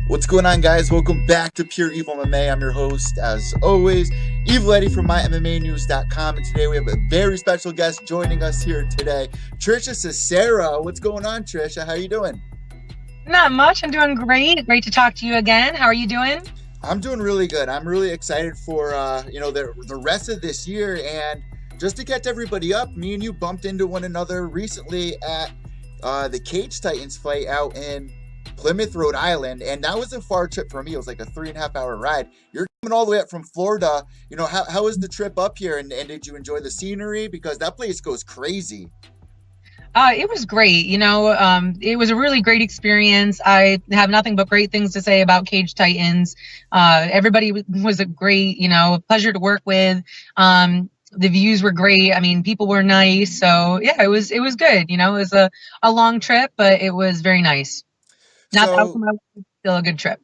What's going on, guys? Welcome back to Pure Evil MMA. I'm your host, as always, Evil Eddie from MyMMAnews.com, and today we have a very special guest joining us here today, Trisha Cicero. What's going on, Trisha? How you doing? Not much. I'm doing great. Great to talk to you again. How are you doing? I'm doing really good. I'm really excited for the rest of this year, and just to catch everybody up, me and you bumped into one another recently at the Cage Titans fight out in Plymouth, Rhode Island, and that was a far trip for me. It was like a 3.5 hour ride. You're coming all the way up from Florida. You know, how was the trip up here, and did you enjoy the scenery? Because that place goes crazy. It was great. It was a really great experience. I have nothing but great things to say about Cage Titans. Everybody was a great, pleasure to work with. The views were great. I mean, people were nice. So yeah, it was good. It was a long trip, but it was very nice. Still a good trip.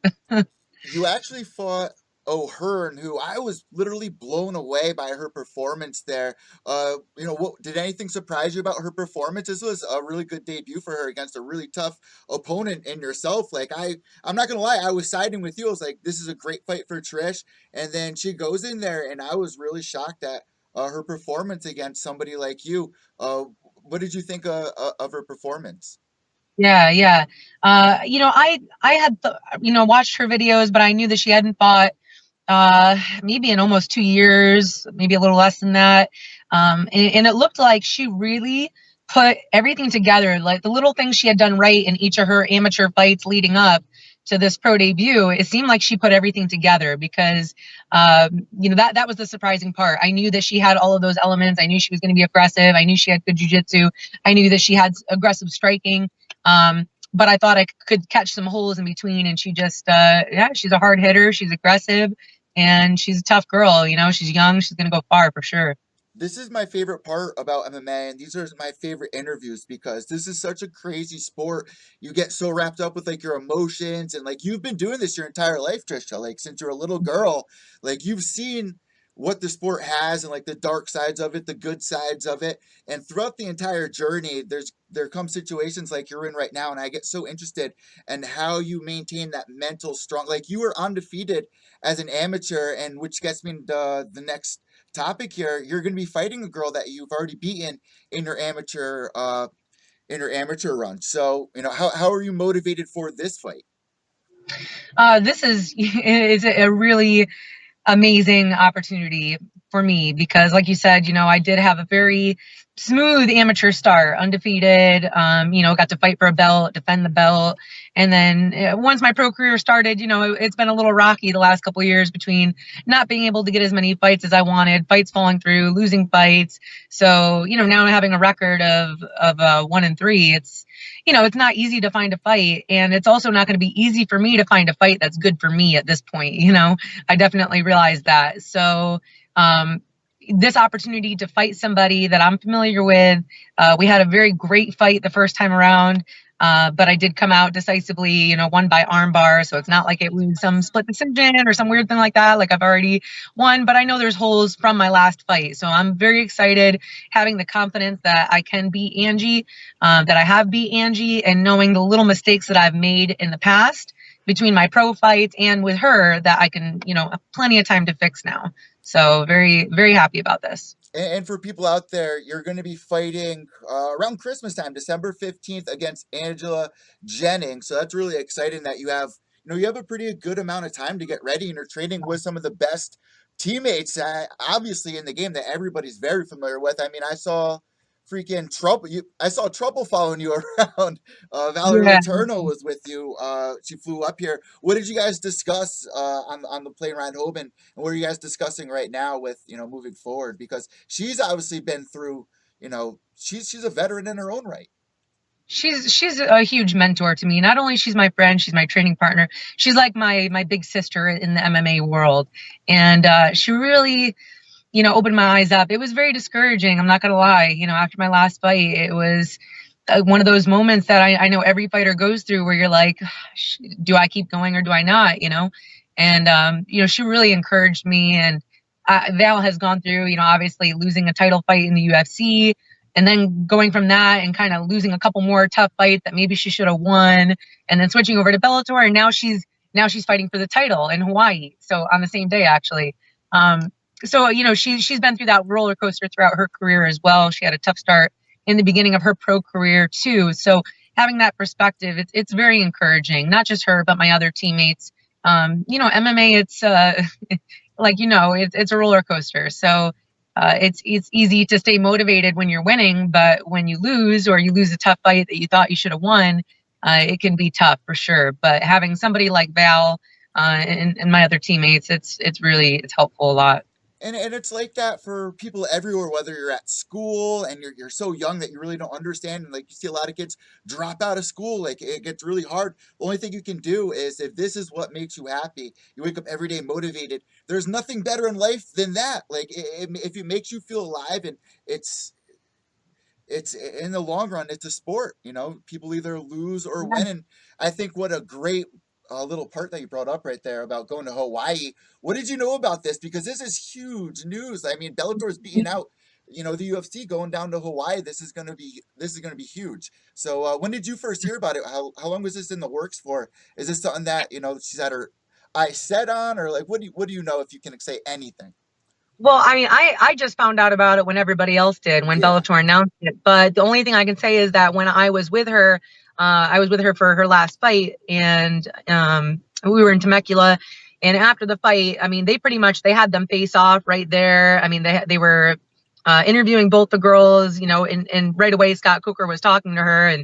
You actually fought O'Hearn, who I was literally blown away by her performance there. Did anything surprise you about her performance? This was a really good debut for her against a really tough opponent in yourself. Like, I'm not gonna lie, I was siding with you. I was like, this is a great fight for Trish, and then she goes in there, and I was really shocked at her performance against somebody like you. What did you think of her performance? Yeah. I had watched her videos, but I knew that she hadn't fought maybe in almost 2 years, maybe a little less than that. And it looked like she really put everything together, like the little things she had done right in each of her amateur fights leading up to this pro debut. It seemed like she put everything together because, that was the surprising part. I knew that she had all of those elements. I knew she was going to be aggressive. I knew she had good jiu-jitsu. I knew that she had aggressive striking. But I thought I could catch some holes in between, and she just, she's a hard hitter. She's aggressive, and she's a tough girl. She's young. She's going to go far for sure. This is my favorite part about MMA, and these are my favorite interviews because this is such a crazy sport. You get so wrapped up with like your emotions, and like you've been doing this your entire life, Trisha. Like since you're a little girl, like you've seen what the sport has and like the dark sides of it, the good sides of it. And throughout the entire journey, there come situations like you're in right now. And I get so interested in how you maintain that mental strong, like you were undefeated as an amateur, and which gets me to the next topic here. You're going to be fighting a girl that you've already beaten in your amateur run. So, how are you motivated for this fight? This is a really amazing opportunity for me because, like you said, I did have a very smooth amateur start, undefeated, got to fight for a belt, defend the belt. And then once my pro career started, it's been a little rocky the last couple of years between not being able to get as many fights as I wanted, fights falling through, losing fights. So, now having a record of 1-3, it's not easy to find a fight, and it's also not going to be easy for me to find a fight that's good for me at this point. I definitely realized that. So, this opportunity to fight somebody that I'm familiar with, we had a very great fight the first time around, but I did come out decisively, won by armbar. So it's not like it was some split decision or some weird thing like that. Like I've already won, but I know there's holes from my last fight. So I'm very excited having the confidence that I can beat Angie, that I have beat Angie, and knowing the little mistakes that I've made in the past between my pro fights and with her that I can, have plenty of time to fix now. So very, very happy about this. And for people out there, you're going to be fighting around Christmas time, December 15th, against Angela Jennings. So that's really exciting that you have a pretty good amount of time to get ready, and you're training with some of the best teammates, obviously in the game that everybody's very familiar with. I mean, I saw freaking Trouble. I saw Trouble following you around. Valerie Letourneau was with you. She flew up here. What did you guys discuss on the plane ride home, and what are you guys discussing right now with moving forward? Because she's obviously been through. She's a veteran in her own right. She's a huge mentor to me. Not only she's my friend, she's my training partner. She's like my big sister in the MMA world, and she really opened my eyes up. It was very discouraging. I'm not going to lie. After my last fight, it was one of those moments that I know every fighter goes through where you're like, do I keep going or do I not? And she really encouraged me. And Val has gone through, obviously losing a title fight in the UFC, and then going from that and kind of losing a couple more tough fights that maybe she should have won, and then switching over to Bellator, and now she's fighting for the title in Hawaii. So on the same day, actually. So she's been through that roller coaster throughout her career as well. She had a tough start in the beginning of her pro career too. So having that perspective, it's very encouraging. Not just her, but my other teammates. MMA, it's it's a roller coaster. So it's easy to stay motivated when you're winning, but when you lose or you lose a tough fight that you thought you should have won, it can be tough for sure. But having somebody like Val and my other teammates, it's helpful a lot. And it's like that for people everywhere, whether you're at school and you're so young that you really don't understand. And like you see a lot of kids drop out of school, like it gets really hard. The only thing you can do is if this is what makes you happy, you wake up every day motivated. There's nothing better in life than that. Like if it makes you feel alive and it's it's in the long run, it's a sport. People either lose or win. And I think what a great little part that you brought up right there about going to Hawaii. What did you know about this? Because this is huge news. I mean, Bellator's beating out, the UFC going down to Hawaii. This is gonna be huge. So when did you first hear about it? How long was this in the works for? Is this something that she's had her eye set on, or like what do you know if you can say anything? Well, I mean, I just found out about it when everybody else did, when Yeah. Bellator announced it. But the only thing I can say is that when I was with her for her last fight, and we were in Temecula. And after the fight, I mean, they had them face off right there. I mean, they were interviewing both the girls, and right away Scott Coker was talking to her,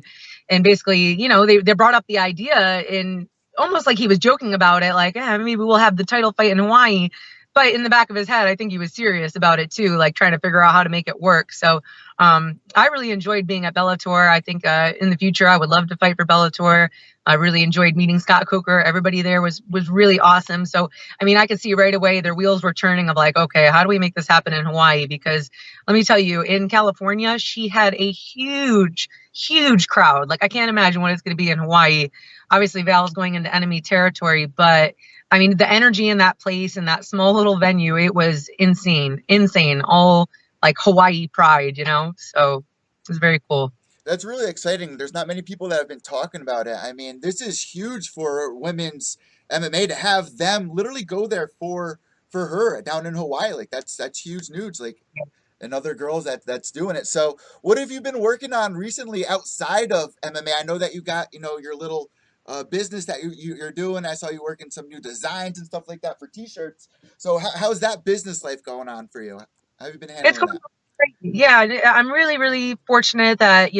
and basically, they brought up the idea, and almost like he was joking about it, like, yeah, maybe we'll have the title fight in Hawaii. But in the back of his head, I think he was serious about it too, like trying to figure out how to make it work. So I really enjoyed being at Bellator. I think in the future, I would love to fight for Bellator. I really enjoyed meeting Scott Coker. Everybody there was really awesome. So, I mean, I could see right away their wheels were turning of like, okay, how do we make this happen in Hawaii? Because let me tell you, in California, she had a huge, huge crowd. Like, I can't imagine what it's going to be in Hawaii. Obviously, Val's going into enemy territory, but I mean, the energy in that place, in that small little venue, it was insane, insane. All like Hawaii pride. So it was very cool. That's really exciting. There's not many people that have been talking about it. I mean, this is huge for women's MMA to have them literally go there for her down in Hawaii. Like that's huge news. Like and other girls that's doing it. So, what have you been working on recently outside of MMA? I know that you got your little business that you're doing. I saw you working some new designs and stuff like that for T-shirts. So, how's that business life going on for you? How have you been It's handling going that? great. Yeah, I'm really, really fortunate that,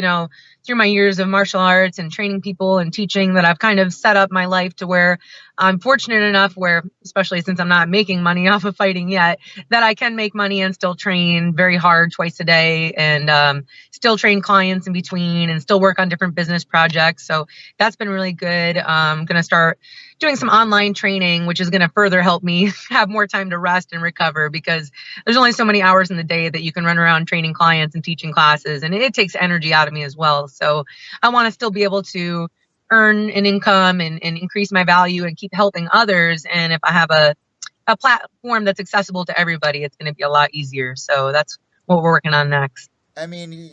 through my years of martial arts and training people and teaching, that I've kind of set up my life to where I'm fortunate enough where, especially since I'm not making money off of fighting yet, that I can make money and still train very hard twice a day, and still train clients in between and still work on different business projects. So that's been really good. I'm going to start doing some online training, which is going to further help me have more time to rest and recover, because there's only so many hours in the day that you can run around training clients and teaching classes, and it takes energy out of me as well. So I want to still be able to earn an income and increase my value and keep helping others. And if I have a platform that's accessible to everybody, it's going to be a lot easier. So that's what we're working on next. I mean,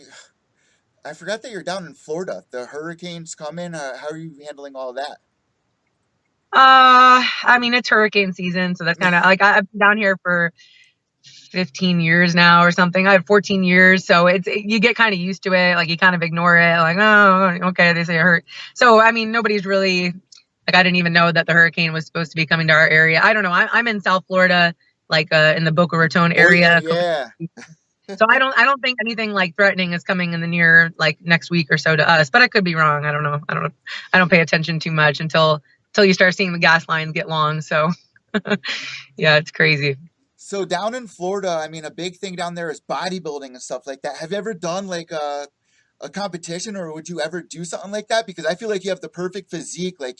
I forgot that you're down in Florida. The hurricanes coming. How are you handling all that? I mean, it's hurricane season, so that's kind of like I've been down here for 15 years now or something. I have 14 years. So you get kind of used to it. Like you kind of ignore it. Like, oh, okay. They say it hurt. So, I mean, nobody's really like, I didn't even know that the hurricane was supposed to be coming to our area. I don't know. I'm in South Florida, like in the Boca Raton Oh yeah, area. yeah. So I don't think anything like threatening is coming in the near like next week or so to us, but I could be wrong. I don't know. I don't pay attention too much until you start seeing the gas lines get long. So yeah, it's crazy. So down in Florida, I mean, a big thing down there is bodybuilding and stuff like that. Have you ever done like a competition, or would you ever do something like that? Because I feel like you have the perfect physique. Like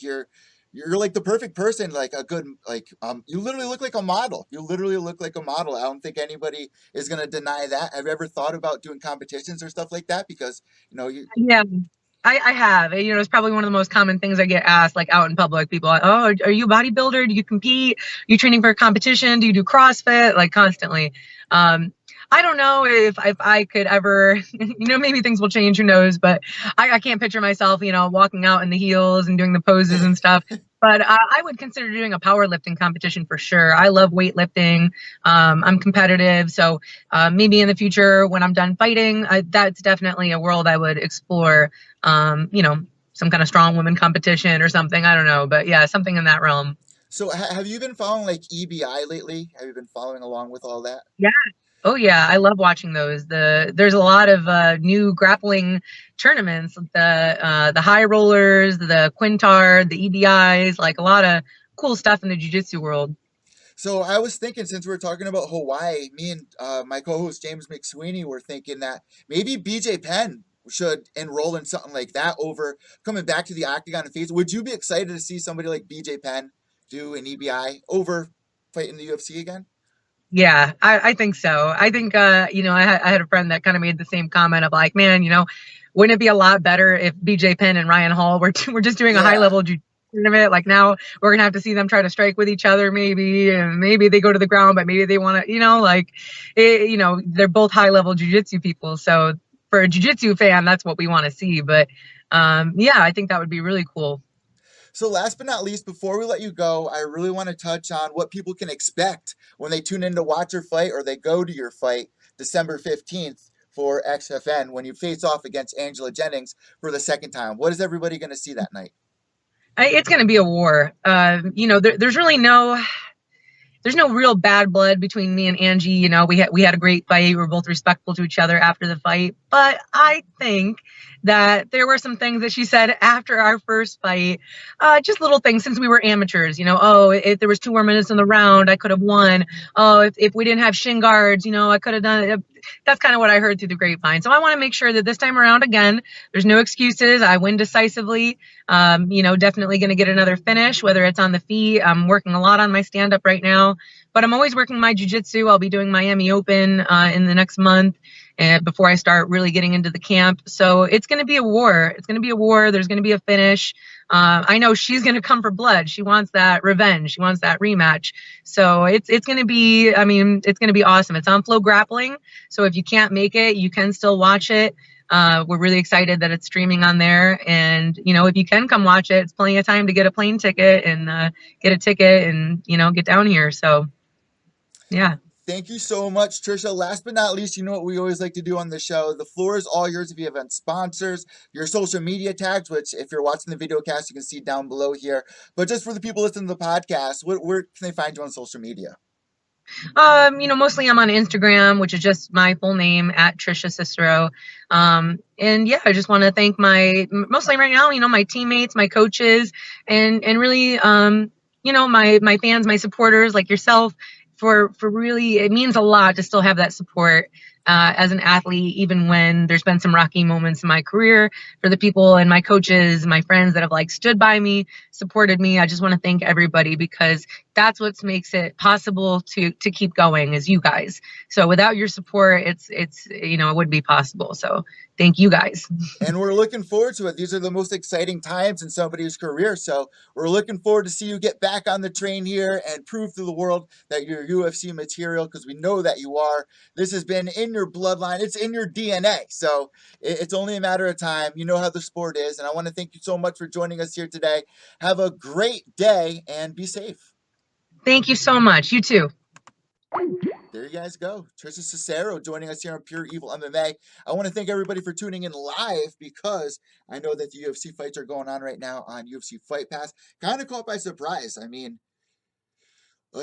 You're like the perfect person, like a good, like, you literally look like a model. You literally look like a model. I don't think anybody is going to deny that. Have you ever thought about doing competitions or stuff like that? Because, you, Yeah, I have. It's probably one of the most common things I get asked, like out in public. People are, oh, are you a bodybuilder? Do you compete? Are you training for a competition? Do you do CrossFit? Like constantly. Um, I don't know if I could ever, maybe things will change, who knows, but I can't picture myself, walking out in the heels and doing the poses and stuff. But I would consider doing a powerlifting competition for sure. I love weightlifting. I'm competitive. So maybe in the future when I'm done fighting, that's definitely a world I would explore. Some kind of strong woman competition or something. I don't know, but yeah, something in that realm. so have you been following like EBI lately? Have you been following along with all that? Yeah. Oh yeah, I love watching those. There's a lot of new grappling tournaments. The high rollers, the quintard, the EBIs, like a lot of cool stuff in the jiu-jitsu world. So I was thinking, since we're talking about Hawaii, me and my co-host James McSweeney were thinking that maybe BJ Penn should enroll in something like that over coming back to the octagon and face. Would you be excited to see somebody like BJ Penn do an EBI over fighting the UFC again? Yeah, I think so. I think, I had a friend that kind of made the same comment of like, man, wouldn't it be a lot better if BJ Penn and Ryan Hall were just doing a high Yeah. level tournament? Like now we're going to have to see them try to strike with each other, maybe, and maybe they go to the ground, but maybe they want to, they're both high level jujitsu people. So for a jujitsu fan, that's what we want to see. But yeah, I think that would be really cool. So last but not least, before we let you go, I really want to touch on what people can expect when they tune in to watch your fight or they go to your fight December 15th for XFN when you face off against Angela Jennings for the second time. What is everybody going to see that night? It's going to be a war. There's really there's no real bad blood between me and Angie. We had a great fight. We were both respectful to each other after the fight. But I think that there were some things that she said after our first fight, just little things since we were amateurs. Oh, if there was 2 more minutes in the round, I could have won. Oh, if we didn't have shin guards, I could have done it. That's kind of what I heard through the grapevine. So I want to make sure that this time around, again, there's no excuses. I win decisively. Definitely going to get another finish, whether it's on the feet. I'm working a lot on my stand up right now, but I'm always working my jiu-jitsu. I'll be doing Miami Open in the next month before I start really getting into the camp. So it's going to be a war. It's going to be a war. There's going to be a finish. I know she's going to come for blood. She wants that revenge. She wants that rematch. So it's going to be, it's going to be awesome. It's on Flow Grappling. So if you can't make it, you can still watch it. We're really excited that it's streaming on there. And, if you can come watch it, it's plenty of time to get a plane ticket and get a ticket and, get down here. So, yeah. Thank you so much, Trisha. Last but not least, you know what we always like to do on the show. The floor is all yours if you have any sponsors, your social media tags, which if you're watching the video cast, you can see down below here. But just for the people listening to the podcast, where can they find you on social media? Mostly I'm on Instagram, which is just my full name at Trisha Cicero. And yeah, I just want to thank mostly right now, my teammates, my coaches, and really, my fans, my supporters like yourself for really, it means a lot to still have that support. As an athlete, even when there's been some rocky moments in my career, for the people and my coaches, my friends that have like stood by me, supported me. I just want to thank everybody because that's what makes it possible to keep going is you guys. So without your support, it wouldn't be possible. So thank you guys. And we're looking forward to it. These are the most exciting times in somebody's career. So we're looking forward to see you get back on the train here and prove to the world that you're UFC material because we know that you are. This has been in your bloodline. It's in your DNA. So it's only a matter of time. You know how the sport is. And I want to thank you so much for joining us here today. Have a great day and be safe. Thank you so much. You too. There you guys go. Trisha Cicero joining us here on Pure Evil MMA. I want to thank everybody for tuning in live because I know that the UFC fights are going on right now on UFC Fight Pass. Kind of caught by surprise. It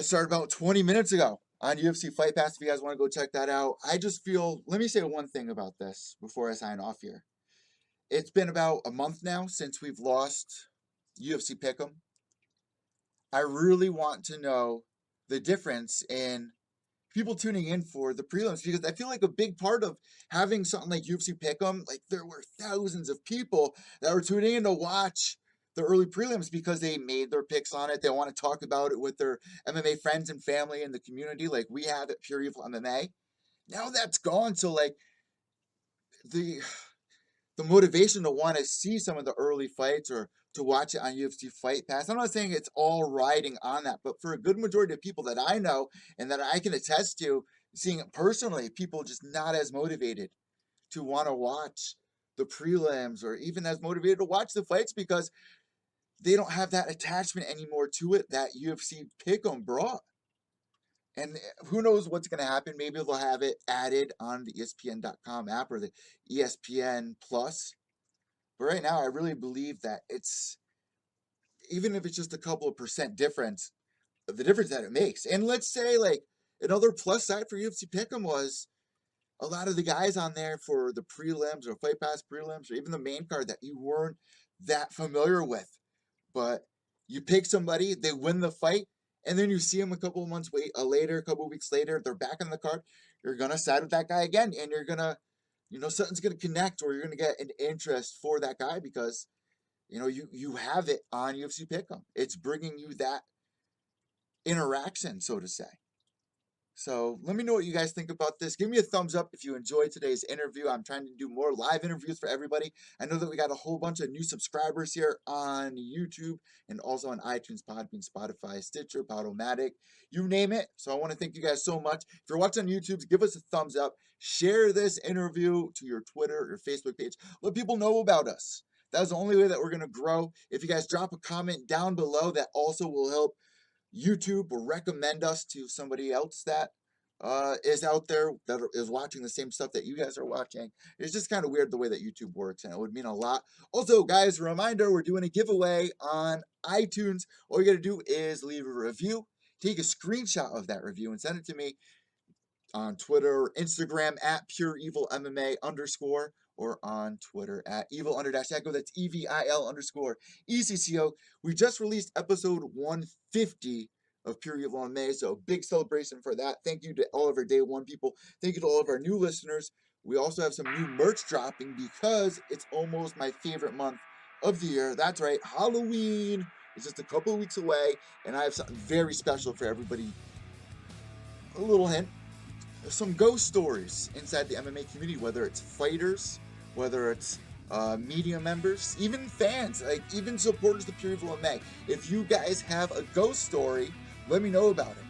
started about 20 minutes ago on UFC Fight Pass. If you guys want to go check that out, I just feel, let me say one thing about this before I sign off here. It's been about a month now since we've lost UFC Pick'em. I really want to know the difference in people tuning in for the prelims because I feel like a big part of having something like UFC Pick'em, like there were thousands of people that were tuning in to watch the early prelims because they made their picks on it. They want to talk about it with their MMA friends and family in the community, like we have at Pure Evil MMA. Now that's gone, so like the motivation to want to see some of the early fights or to watch it on UFC Fight Pass. I'm not saying it's all riding on that, but for a good majority of people that I know and that I can attest to, seeing it personally, people just not as motivated to want to watch the prelims or even as motivated to watch the fights because they don't have that attachment anymore to it that UFC Pick'em brought. And who knows what's going to happen? Maybe they'll have it added on the ESPN.com app or the ESPN Plus. But right now, I really believe that it's, even if it's just a couple of percent difference, the difference that it makes. And let's say, like, another plus side for UFC Pick'em was a lot of the guys on there for the prelims or Fight Pass prelims or even the main card that you weren't that familiar with. But you pick somebody, they win the fight, and then you see them a couple of months later, a couple of weeks later, they're back on the card. You're going to side with that guy again, and you're going to, something's going to connect or you're going to get an interest for that guy because, you have it on UFC Pick'em. It's bringing you that interaction, so to say. So let me know what you guys think about this. Give me a thumbs up if you enjoyed today's interview. I'm trying to do more live interviews for everybody. I know that we got a whole bunch of new subscribers here on YouTube and also on iTunes, Podbean, Spotify, Stitcher, Podomatic, you name it. So I want to thank you guys so much. If you're watching on YouTube, give us a thumbs up. Share this interview to your Twitter or your Facebook page. Let people know about us. That's the only way that we're going to grow. If you guys drop a comment down below, that also will help YouTube will recommend us to somebody else that is out there that is watching the same stuff that you guys are watching. It's just kind of weird the way that YouTube works, and it would mean a lot. Also, guys, a reminder, we're doing a giveaway on iTunes. All you got to do is leave a review, take a screenshot of that review, and send it to me on Twitter or Instagram at @PureEvilMMA_ or on Twitter at evil_echo. That's EVIL_ECCO. We just released episode 150 of Pure Evil MMA, so big celebration for that. Thank you to all of our day one people. Thank you to all of our new listeners. We also have some new merch dropping because it's almost my favorite month of the year. That's right, Halloween is just a couple of weeks away, and I have something very special for everybody. A little hint. Some ghost stories inside the MMA community, whether it's fighters, whether it's media members, even fans, like even supporters of Pure Evil MMA. If you guys have a ghost story, let me know about it.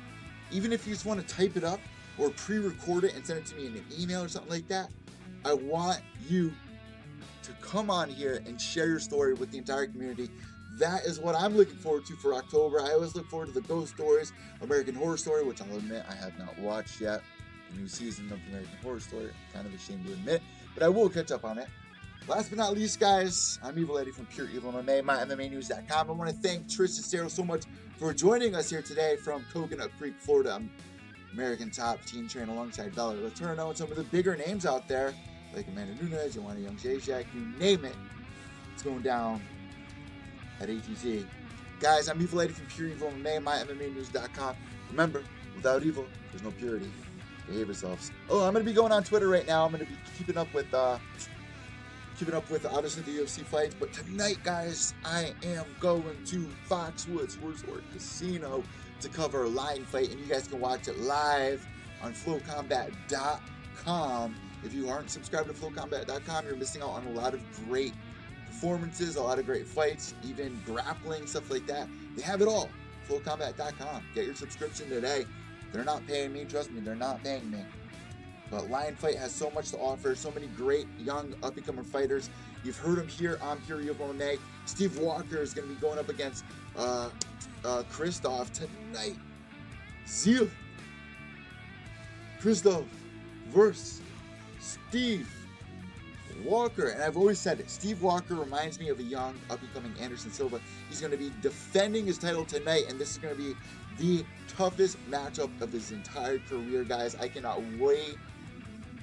Even if you just want to type it up or pre-record it and send it to me in an email or something like that, I want you to come on here and share your story with the entire community. That is what I'm looking forward to for October. I always look forward to the ghost stories, American Horror Story, which I'll admit I have not watched yet. New season of American Horror Story. I'm kind of ashamed to admit, but I will catch up on it. Last but not least, guys, I'm Evil Eddie from Pure Evil MMA, MyMMAnews.com. I want to thank Trisha Cicero so much for joining us here today from Coconut Creek, Florida. I'm American top team trainer alongside Valerie Letourneau and some of the bigger names out there, like Amanda Nunes, Joanna Young-Jacek, you name it. It's going down at ATT. Guys, I'm Evil Eddie from Pure Evil MMA, MyMMAnews.com. Remember, without evil, there's no purity. Behave yourselves. Oh, I'm going to be going on Twitter right now. I'm going to be keeping up with obviously the UFC fights. But tonight, guys, I am going to Foxwoods Resort Casino to cover a line fight, and you guys can watch it live on FlowCombat.com. If you aren't subscribed to FlowCombat.com, you're missing out on a lot of great performances, a lot of great fights, even grappling, stuff like that. They have it all. FlowCombat.com. Get your subscription today. They're not paying me, trust me, they're not paying me. But Lion Fight has so much to offer, so many great young up-and-coming fighters. You've heard them here on Pure Evil MMA. Steve Walker is going to be going up against Christoph tonight. Zeal. Christoph versus Steve Walker. And I've always said it, Steve Walker reminds me of a young up-and-coming Anderson Silva. He's going to be defending his title tonight, and this is going to be the toughest matchup of his entire career, guys. I cannot wait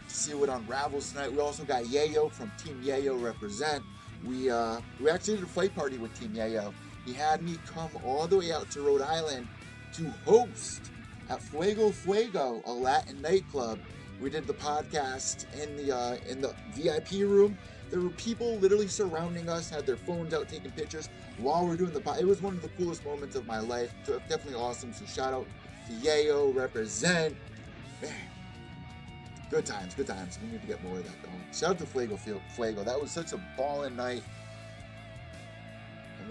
to see what unravels tonight. We also got Yayo from Team Yayo represent. We actually did a fight party with Team Yayo. He had me come all the way out to Rhode Island to host at Fuego, a Latin nightclub. We did the podcast in the VIP room. There were people literally surrounding us, had their phones out taking pictures while we're doing the. It was one of the coolest moments of my life. Definitely awesome. So shout out to Yayo, represent. Man, good times, good times. We need to get more of that going. Shout out to Flago. That was such a ballin' night.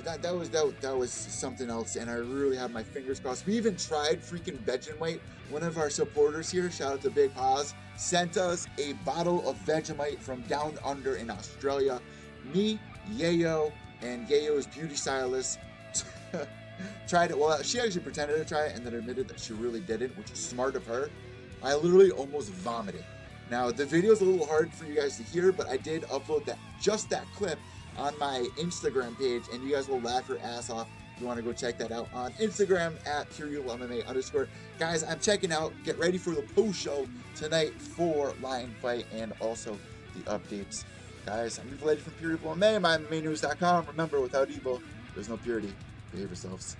That was something else, and I really have my fingers crossed. We even tried freaking Vegemite. One of our supporters here, shout out to Big Haas, sent us a bottle of Vegemite from down under in Australia. Me, Yayo, and Yayo's beauty stylist tried it. Well, she actually pretended to try it and then admitted that she really didn't, which is smart of her. I literally almost vomited. Now, the video is a little hard for you guys to hear, but I did upload that clip on my Instagram page, and you guys will laugh your ass off if you want to go check that out on Instagram at @PureEvilMMA_. Guys, I'm checking out. Get ready for the post show tonight for Lion Fight and also the updates. Guys, I'm Valerie from Pure Evil MMA, MyMMAnews.com. Remember, without evil, there's no purity. Behave yourselves.